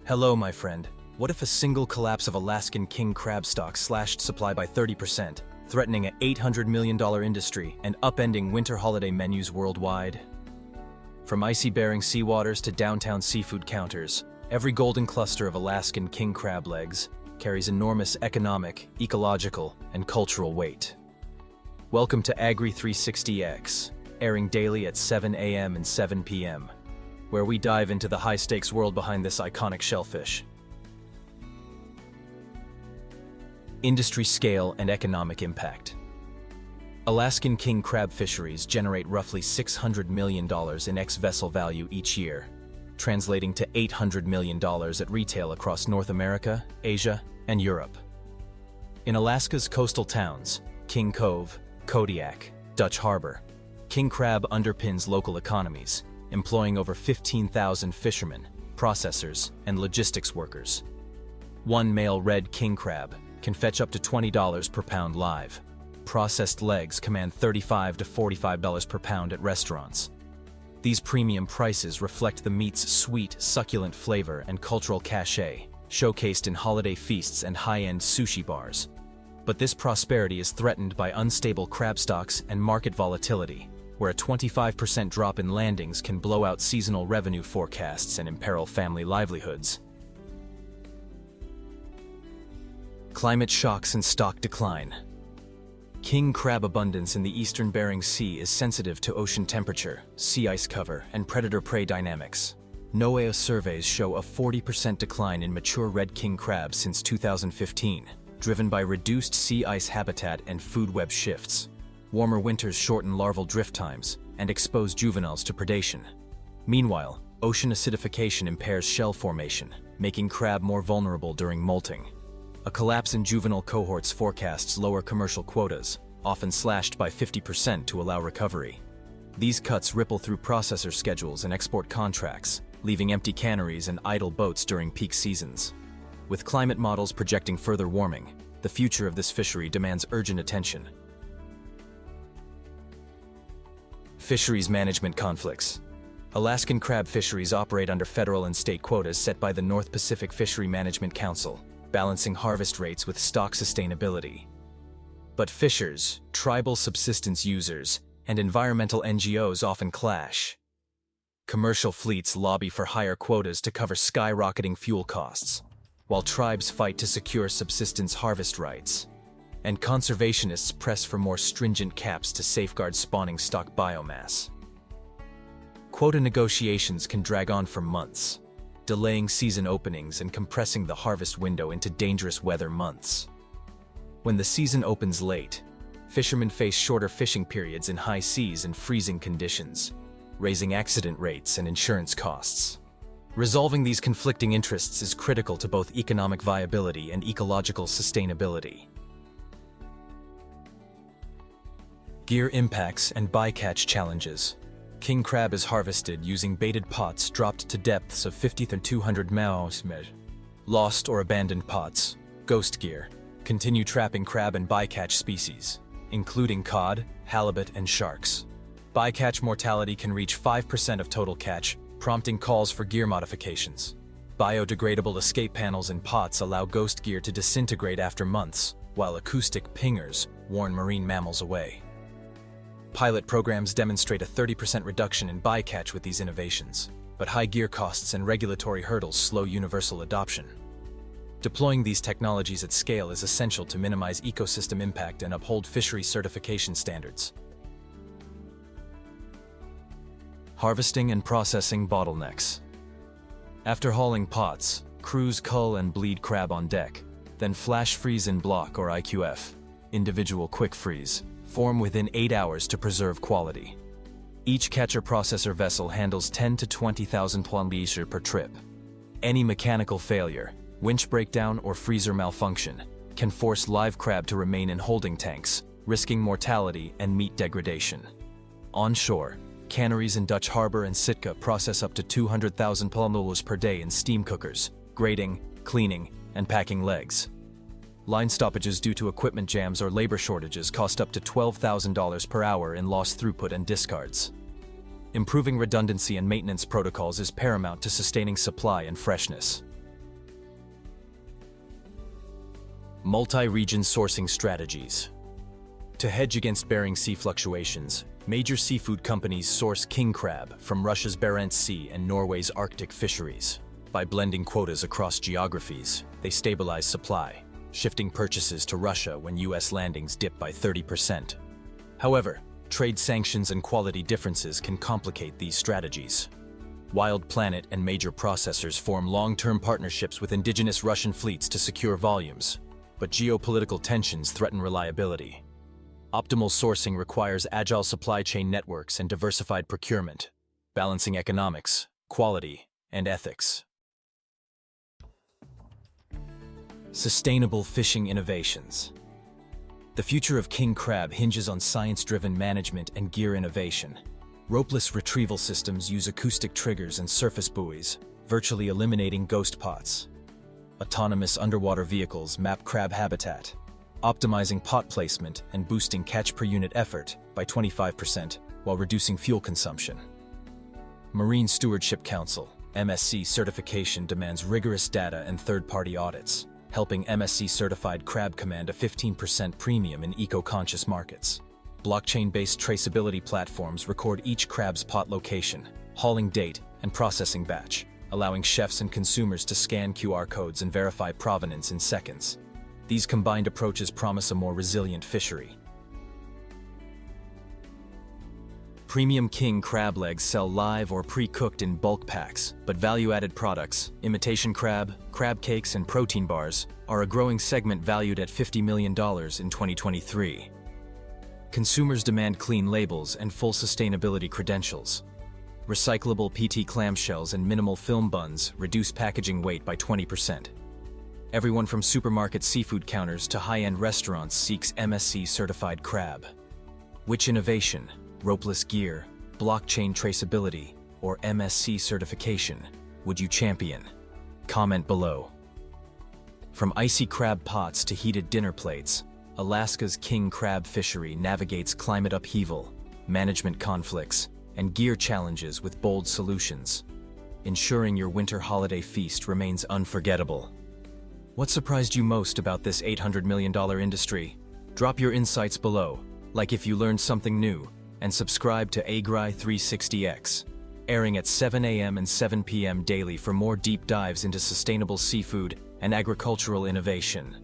Hello, my friend. What if a single collapse of Alaskan king crab stock slashed supply by 30%, threatening an $800 million industry and upending winter holiday menus worldwide? From icy Bering seawaters to downtown seafood counters, every golden cluster of Alaskan king crab legs carries enormous economic, ecological, and cultural weight. Welcome to AGRI 360X, airing daily at 7 a.m. and 7 p.m., where we dive into the high-stakes world behind this iconic shellfish. Industry scale and economic impact. Alaskan king crab fisheries generate roughly $600 million in ex-vessel value each year, translating to $800 million at retail across North America, Asia, and Europe. In Alaska's coastal towns, King Cove, Kodiak, Dutch Harbor, king crab underpins local economies, employing over 15,000 fishermen, processors, and logistics workers. One male red king crab can fetch up to $20 per pound live. Processed legs command $35 to $45 per pound at restaurants. These premium prices reflect the meat's sweet, succulent flavor and cultural cachet, showcased in holiday feasts and high-end sushi bars. But this prosperity is threatened by unstable crab stocks and market volatility, where a 25% drop in landings can blow out seasonal revenue forecasts and imperil family livelihoods. Climate shocks and stock decline. King crab abundance in the eastern Bering Sea is sensitive to ocean temperature, sea ice cover, and predator-prey dynamics. NOAA surveys show a 40% decline in mature red king crabs since 2015, driven by reduced sea ice habitat and food web shifts. Warmer winters shorten larval drift times and expose juveniles to predation. Meanwhile, ocean acidification impairs shell formation, making crab more vulnerable during molting. A collapse in juvenile cohorts forecasts lower commercial quotas, often slashed by 50% to allow recovery. These cuts ripple through processor schedules and export contracts, leaving empty canneries and idle boats during peak seasons. With climate models projecting further warming, the future of this fishery demands urgent attention. Fisheries management conflicts. Alaskan crab fisheries operate under federal and state quotas set by the North Pacific Fishery Management Council, balancing harvest rates with stock sustainability. But fishers, tribal subsistence users, and environmental NGOs often clash. Commercial fleets lobby for higher quotas to cover skyrocketing fuel costs, while tribes fight to secure subsistence harvest rights. And conservationists press for more stringent caps to safeguard spawning stock biomass. Quota negotiations can drag on for months, delaying season openings and compressing the harvest window into dangerous weather months. When the season opens late, fishermen face shorter fishing periods in high seas and freezing conditions, raising accident rates and insurance costs. Resolving these conflicting interests is critical to both economic viability and ecological sustainability. Gear impacts and bycatch challenges. King crab is harvested using baited pots dropped to depths of 50 to 200 meters. Lost or abandoned pots, ghost gear, continue trapping crab and bycatch species, including cod, halibut, and sharks. Bycatch mortality can reach 5% of total catch, prompting calls for gear modifications. Biodegradable escape panels in pots allow ghost gear to disintegrate after months, while acoustic pingers warn marine mammals away. Pilot programs demonstrate a 30% reduction in bycatch with these innovations, but high gear costs and regulatory hurdles slow universal adoption. Deploying these technologies at scale is essential to minimize ecosystem impact and uphold fishery certification standards. Harvesting and processing bottlenecks. After hauling pots, crews cull and bleed crab on deck, then flash freeze in block or IQF, individual quick freeze, form within 8 hours to preserve quality. Each catcher processor vessel handles 10 to 20,000 plunging per trip. Any mechanical failure, winch breakdown, or freezer malfunction can force live crab to remain in holding tanks, risking mortality and meat degradation. Onshore, canneries in Dutch Harbor and Sitka process up to 200,000 plunging per day in steam cookers, grading, cleaning, and packing legs. Line stoppages due to equipment jams or labor shortages cost up to $12,000 per hour in lost throughput and discards. Improving redundancy and maintenance protocols is paramount to sustaining supply and freshness. Multi-region sourcing strategies. To hedge against Bering Sea fluctuations, major seafood companies source king crab from Russia's Barents Sea and Norway's Arctic fisheries. By blending quotas across geographies, they stabilize supply, shifting purchases to Russia when U.S. landings dip by 30%. However, trade sanctions and quality differences can complicate these strategies. Wild Planet and major processors form long-term partnerships with indigenous Russian fleets to secure volumes, but geopolitical tensions threaten reliability. Optimal sourcing requires agile supply chain networks and diversified procurement, balancing economics, quality, and ethics. Sustainable fishing innovations. The future of king crab hinges on science-driven management and gear innovation. Ropeless retrieval systems use acoustic triggers and surface buoys, virtually eliminating ghost pots. Autonomous underwater vehicles map crab habitat, optimizing pot placement and boosting catch per unit effort by 25% while reducing fuel consumption. Marine Stewardship Council (MSC) certification demands rigorous data and third-party audits, helping MSC-certified crab command a 15% premium in eco-conscious markets. Blockchain-based traceability platforms record each crab's pot location, hauling date, and processing batch, allowing chefs and consumers to scan QR codes and verify provenance in seconds. These combined approaches promise a more resilient fishery. Premium king crab legs sell live or pre-cooked in bulk packs, but value-added products, imitation crab, crab cakes, and protein bars, are a growing segment valued at $50 million in 2023. Consumers demand clean labels and full sustainability credentials. Recyclable PT clamshells and minimal film buns reduce packaging weight by 20%. Everyone from supermarket seafood counters to high-end restaurants seeks MSC-certified crab. Which innovation, ropeless gear, blockchain traceability, or MSC certification, would you champion? Comment below. From icy crab pots to heated dinner plates, Alaska's king crab fishery navigates climate upheaval, management conflicts, and gear challenges with bold solutions, ensuring your winter holiday feast remains unforgettable. What surprised you most about this $800 million industry? Drop your insights below, like if you learned something new, and subscribe to AGRI 360X, airing at 7 a.m. and 7 p.m. daily for more deep dives into sustainable seafood and agricultural innovation.